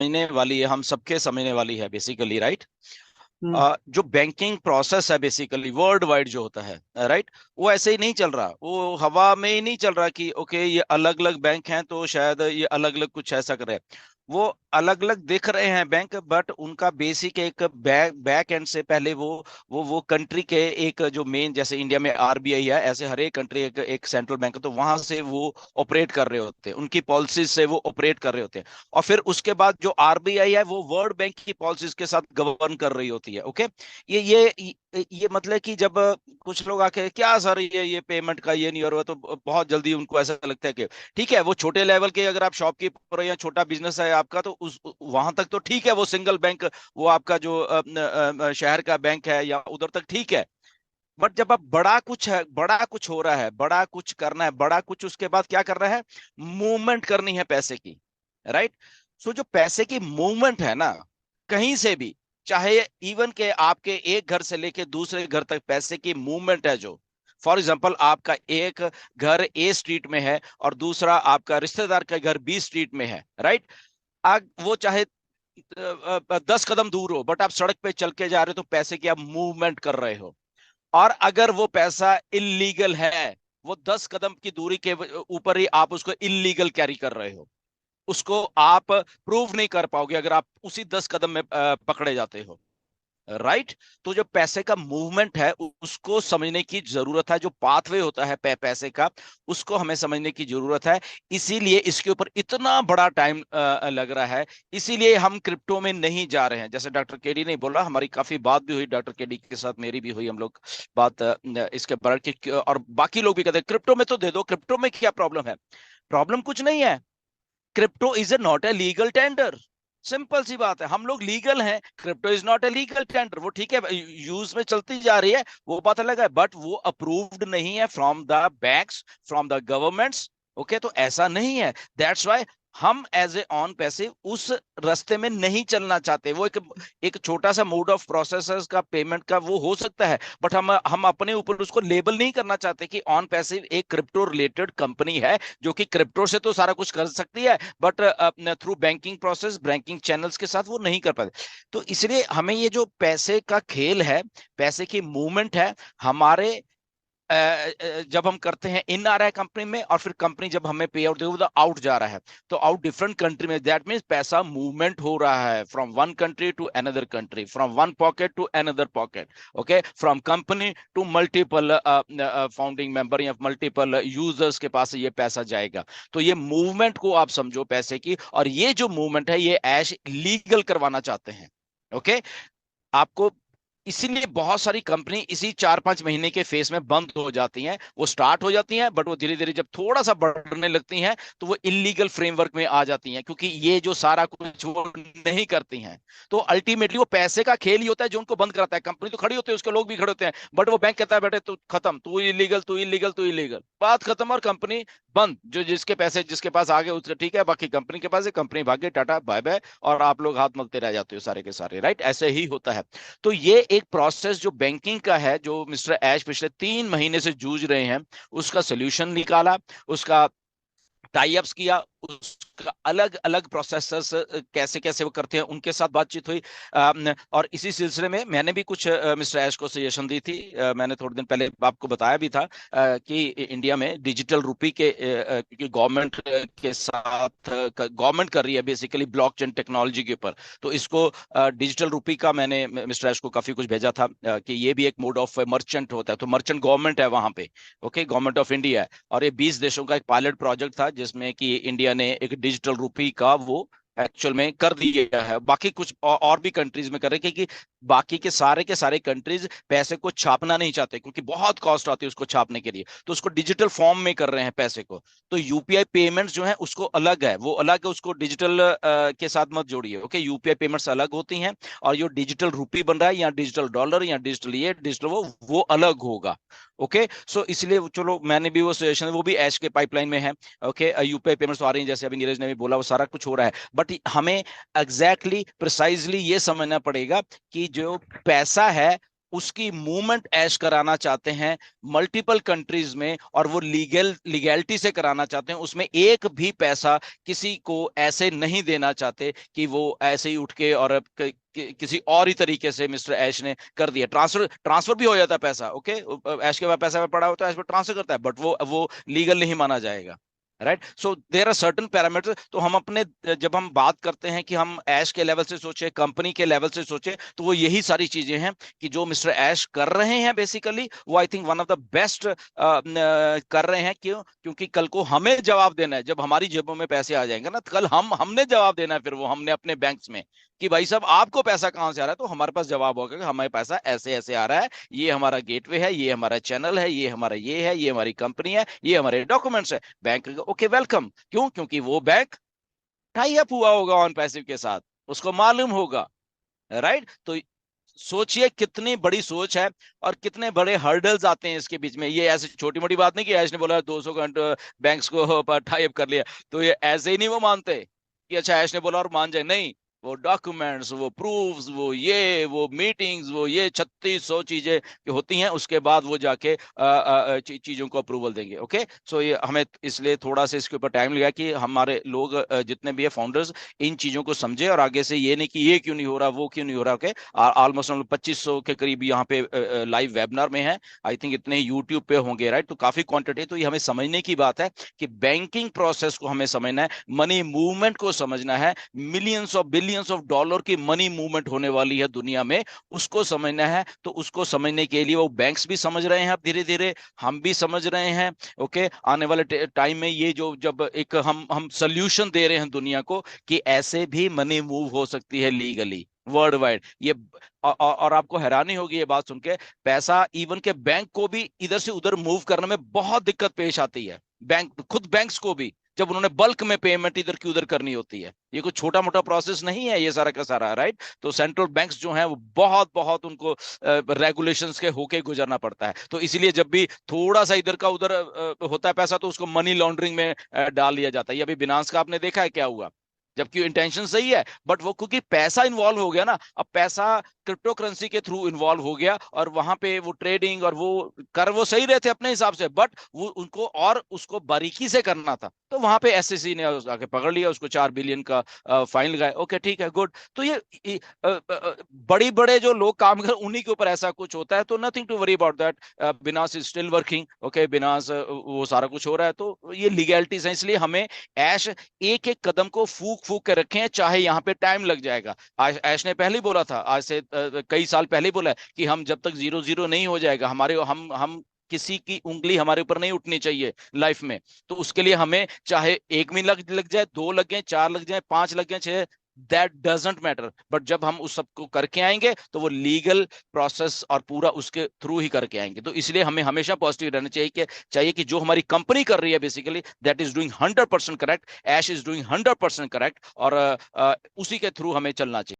समझने वाली है, हम सबके समझने वाली है बेसिकली, राइट। हम्म। जो बैंकिंग प्रोसेस है बेसिकली वर्ल्ड वाइड जो होता है, राइट, वो ऐसे ही नहीं चल रहा, वो हवा में ही नहीं चल रहा कि ओके ये अलग अलग बैंक हैं तो शायद ये अलग अलग कुछ ऐसा करे। वो अलग अलग दिख रहे हैं बैंक, बट उनका बेसिक एक बैक एंड से पहले वो कंट्री के एक जो मेन, जैसे इंडिया में आरबीआई है, ऐसे हर एक कंट्री एक सेंट्रल बैंक है, तो वहां से वो ऑपरेट कर रहे होते हैं, उनकी पॉलिसीज से वो ऑपरेट कर रहे होते हैं। और फिर उसके बाद जो आरबीआई है वो वर्ल्ड बैंक की पॉलिसीज के साथ गवर्न कर रही होती है। ओके, ये मतलब कि जब कुछ लोग आके क्या सर ये पेमेंट का ये नहीं हो रहा, तो बहुत जल्दी उनको ऐसा लगता है कि ठीक है, वो छोटे लेवल के अगर आप शॉपकीपर या छोटा बिजनेस है आपका, तो उस वहां तक तो ठीक है, वो सिंगल बैंक, वो आपका जो शहर का बैंक है या उधर तक ठीक है। बट जब आप बड़ा कुछ है, बड़ा कुछ हो रहा है, बड़ा कुछ करना है, बड़ा कुछ उसके बाद क्या करना है, मूवमेंट करनी है पैसे की, राइट। सो जो पैसे की मूवमेंट है ना, कहीं से भी, चाहे इवन के आपके एक घर से लेके दूसरे घर तक पैसे की मूवमेंट है जो, फॉर एग्जाम्पल आपका एक घर ए स्ट्रीट में है और दूसरा आपका रिश्तेदार का घर बी स्ट्रीट में है, राइट। वो चाहे 10 कदम दूर हो, बट आप सड़क पे चल के जा रहे हो तो पैसे की आप मूवमेंट कर रहे हो। और अगर वो पैसा इलीगल है, वो 10 कदम की दूरी के ऊपर ही आप उसको इलीगल कैरी कर रहे हो, उसको आप प्रूव नहीं कर पाओगे अगर आप उसी 10 कदम में पकड़े जाते हो, राइट। तो जो पैसे का मूवमेंट है उसको समझने की जरूरत है, जो पाथवे होता है पैसे का, उसको हमें समझने की जरूरत है। इसीलिए इसके ऊपर इतना बड़ा टाइम लग रहा है, इसीलिए हम क्रिप्टो में नहीं जा रहे हैं। जैसे डॉक्टर केडी ने बोला, हमारी काफी बात भी हुई डॉक्टर केडी के साथ, मेरी भी हुई, हम लोग बात इसके बारे की, और बाकी लोग भी कहते हैं क्रिप्टो में तो दे दो, क्रिप्टो में क्या प्रॉब्लम है। प्रॉब्लम कुछ नहीं है, crypto is a not a legal tender. Simple सी बात है, हम लोग लीगल हैं, crypto is not a legal tender. वो ठीक है, यूज में चलती जा रही है, वो बात अलग है, बट वो अप्रूव्ड नहीं है from the banks, from the governments. Okay, तो ऐसा नहीं है, दैट्स वाई हम एज ए ऑन पैसिव उस रास्ते में नहीं चलना चाहते। वो एक एक छोटा सा मोड ऑफ प्रोसेसर्स का पेमेंट का वो हो सकता है, बट हम अपने ऊपर उसको लेबल नहीं करना चाहते कि ऑन पैसिव एक क्रिप्टो रिलेटेड कंपनी है, जो कि क्रिप्टो से तो सारा कुछ कर सकती है, but through banking process, banking channels के साथ वो नहीं कर पाते। तो इसलिए हमें ये जो पैसे का खेल है, पैसे की मूवमेंट है, हमारे जब हम करते हैं इन आ रहा है कंपनी में, और फिर कंपनी जब हमें पे आउट दे आउट जा रहा है, तो आउट डिफरेंट कंट्री में, दैट मीन्स पैसा मूवमेंट हो रहा है from one country to another country, from one pocket to another pocket. Okay, from company to multiple founding member या मल्टीपल यूजर्स के पास ये पैसा जाएगा। तो ये मूवमेंट को आप समझो पैसे की, और ये जो मूवमेंट है ये ऐश लीगल करवाना चाहते हैं। ओके, आपको, इसीलिए बहुत सारी कंपनी इसी 4-5 महीने के फेस में बंद हो जाती हैं। वो स्टार्ट हो जाती हैं, बट वो धीरे धीरे जब थोड़ा सा बढ़ने लगती हैं तो वो इलीगल फ्रेमवर्क में आ जाती हैं, क्योंकि ये जो सारा कुछ वो नहीं करती हैं। तो अल्टीमेटली वो पैसे का खेल ही होता है जो उनको बंद कराता है। कंपनी तो खड़ी होती है, उसके लोग भी खड़े होते हैं, बट वो बैंक कहता है बेटे तू खत्म, तू इलीगल, तू इलीगल, तू इलीगल, बात खत्म, और कंपनी बंद। जो जिसके पैसे जिसके पास आ गए उसका ठीक है, बाकी कंपनी के पास है, कंपनी भागे, टाटा बाय बाय, और आप लोग हाथ मलते रह जाते हो सारे के सारे, राइट। ऐसे ही होता है। तो ये एक प्रोसेस जो बैंकिंग का है, जो मिस्टर ऐश पिछले 3 महीने से जूझ रहे हैं, उसका सोल्यूशन निकाला, उसका टाई अप्स किया, उसका अलग अलग प्रोसेसर्स कैसे कैसे वो करते हैं उनके साथ बातचीत हुई। और इसी सिलसिले में मैंने भी कुछ मिस्टर ऐश को सजेशन दी थी। मैंने थोड़े दिन पहले आपको बताया भी था कि इंडिया में डिजिटल रुपी के, क्योंकि गवर्नमेंट के साथ गवर्नमेंट कर रही है बेसिकली ब्लॉकचेन टेक्नोलॉजी के ऊपर, तो इसको डिजिटल रुपी का मैंने मिस्टर ऐश को काफी कुछ भेजा था, कि ये भी एक मोड ऑफ मर्चेंट होता है, तो मर्चेंट गवर्नमेंट है वहां पे। ओके, गवर्नमेंट ऑफ इंडिया है, और ये 20 देशों का एक पायलट प्रोजेक्ट था जिसमें कि इंडिया ने एक डिजिटल रुपी का वो एक्चुअल में कर दिया है। बाकी कुछ और भी कंट्रीज में कर रहे हैं, क्योंकि बाकी के सारे कंट्रीज पैसे को छापना नहीं चाहते, क्योंकि बहुत कॉस्ट आती है उसको छापने के लिए, तो उसको डिजिटल फॉर्म में कर रहे हैं पैसे को। तो यूपीआई पेमेंट्स जो है उसको अलग है, वो अलग है, उसको डिजिटल के साथ मत जोड़िए। ओके, यूपीआई पेमेंट्स अलग होती हैं, और जो डिजिटल रुपी बन रहा है, या डिजिटल डॉलर, या डिजिटल ये डिजिटल वो अलग होगा। ओके, सो इसलिए चलो मैंने भी वो सजेशन, वो भी ऐश के पाइपलाइन में है। ओके, यूपीआई पेमेंट्स तो आ रही हैं, जैसे अभी नीरज ने भी बोला, वो सारा कुछ हो रहा है, बट हमें एग्जैक्टली प्रिसाइजली ये समझना पड़ेगा कि जो पैसा है उसकी मूवमेंट ऐश कराना चाहते हैं मल्टीपल कंट्रीज में, और वो लीगैलिटी से कराना चाहते हैं, उसमें एक भी पैसा किसी को ऐसे नहीं देना चाहते कि वो ऐसे ही उठ के और किसी और ही तरीके से मिस्टर ऐश ने कर दिया। ट्रांसफर ट्रांसफर भी हो जाता है पैसा, ओके, ऐश के पास पैसा पड़ा होता है, ऐश पे ट्रांसफर करता है, बट वो लीगल नहीं माना जाएगा। Right, so there are certain parameter. तो हम अपने, जब हम बात करते हैं कि हम ऐश के लेवल से सोचे, कंपनी के लेवल से सोचे, तो वो यही सारी चीजें हैं कि जो मिस्टर ऐश कर रहे हैं बेसिकली, वो I think one of the best कर रहे हैं। क्यों? क्योंकि कल को हमें जवाब देना है, जब हमारी जेबों में पैसे आ जाएंगे ना, तो कल हमने जवाब देना है, फिर वो हमने अपने बैंक्स में कि भाई साहब आपको पैसा कहां से आ रहा है, तो हमारे पास जवाब होगा कि हमें पैसा ऐसे ऐसे आ रहा है, ये हमारा गेटवे है, ये हमारा चैनल है, ये हमारा ये है, ये हमारी कंपनी है, ये हमारे डॉक्यूमेंट्स है। बैंक ओके वेलकम, क्यों? क्योंकि वो बैंक टाई अप हुआ होगा ऑन पैसिव के साथ, उसको मालूम होगा। राइट, तो सोचिए कितनी बड़ी सोच है और कितने बड़े हर्डल्स आते हैं इसके बीच में। ये ऐसे छोटी मोटी बात नहीं कि ऐश ने बोला 200 घंटे बैंक्स को टाई अप कर लिया, तो ये ऐसे ही नहीं वो मानते कि अच्छा ऐश ने बोला और मान जाए, नहीं। वो डॉक्यूमेंट्स, वो प्रूफ्स, वो मीटिंग्स, वो ये 3600 चीजें होती हैं, उसके बाद वो जाके चीजों को अप्रूवल देंगे। ओके, सो ये हमें इसलिए थोड़ा सा इसके ऊपर टाइम लगा कि हमारे लोग जितने भी है फाउंडर्स इन चीजों को समझे, और आगे से ये नहीं कि ये क्यों नहीं हो रहा, वो क्यों नहीं हो रहा। ओके, ऑलमोस्ट हम लोग 2500 के करीब यहाँ पे लाइव वेबिनार में है, आई थिंक इतने यूट्यूब पे होंगे। राइट, तो काफी क्वांटिटी। तो ये हमें समझने की बात है कि बैंकिंग प्रोसेस को हमें समझना है, मनी मूवमेंट को समझना है, millions of billions of dollar की मनी मूवमेंट होने वाली है दुनिया में, उसको समझना है। तो उसको समझने के लिए वो बैंक्स भी समझ रहे हैं अब धीरे धीरे, हम भी समझ रहे हैं। ओके, आने वाले टाइम में ये जो जब एक हम सोल्यूशन दे रहे हैं दुनिया को कि ऐसे भी मनी मूव हो सकती है लीगली वर्ल्ड वाइड, ये और आपको हैरानी होगी ये बात सुन के, पैसा इवन के बैंक को भी इधर से उधर मूव करने में बहुत दिक्कत पेश आती है। बैंक खुद बैंक्स को भी, जब उन्होंने बल्क में पेमेंट इधर की उधर करनी होती है, ये कोई छोटा मोटा प्रोसेस नहीं है ये सारा का सारा। राइट, तो सेंट्रल बैंक्स जो हैं वो बहुत बहुत उनको रेगुलेशंस के होके गुजरना पड़ता है। तो इसलिए जब भी थोड़ा सा इधर का उधर होता है पैसा, तो उसको मनी लॉन्ड्रिंग में डाल लिया जाता है। ये अभी बिनांस का आपने देखा है क्या हुआ, जबकि इंटेंशन सही है, बट वो क्योंकि पैसा इन्वॉल्व हो गया ना, अब पैसा क्रिप्टो करेंसी के थ्रू इन्वॉल्व हो गया, और वहां पे वो ट्रेडिंग और वो कर वो सही रहे थे अपने हिसाब से, बट वो उनको और उसको बारीकी से करना था, तो वहां पे एसएससी ने आके पकड़ लिया उसको, 4 बिलियन का फाइन लगाया। ओके ठीक है, गुड। तो ये बड़ी बड़े जो लोग काम कर उन्हीं के ऊपर ऐसा कुछ होता है, तो nothing to worry about that. Binance is still working, okay, Binance वो सारा कुछ हो रहा है, तो ये लीगैलिटीज है। इसलिए हमें ऐश एक एक कदम को फूक फूक के रखें, चाहे यहाँ पे टाइम लग जाएगा। ऐश ने पहले ही बोला था, आज से कई साल पहले ही बोला है कि हम जब तक 0-0 नहीं हो जाएगा, हमारे हम किसी की उंगली हमारे ऊपर नहीं उठनी चाहिए लाइफ में। तो उसके लिए हमें चाहे 1 महीना लग जाए, 2 लग जाए, 4 लग जाए, 5 लग जाए, 6, दैट डजेंट मैटर, बट जब हम उस सबको करके आएंगे तो वो लीगल प्रोसेस और पूरा उसके थ्रू ही करके आएंगे। तो इसलिए हमें हमेशा पॉजिटिव रहना चाहिए कि जो हमारी कंपनी कर रही है basically that is doing 100% correct, Ash is doing 100% correct, और उसी के थ्रू हमें चलना चाहिए।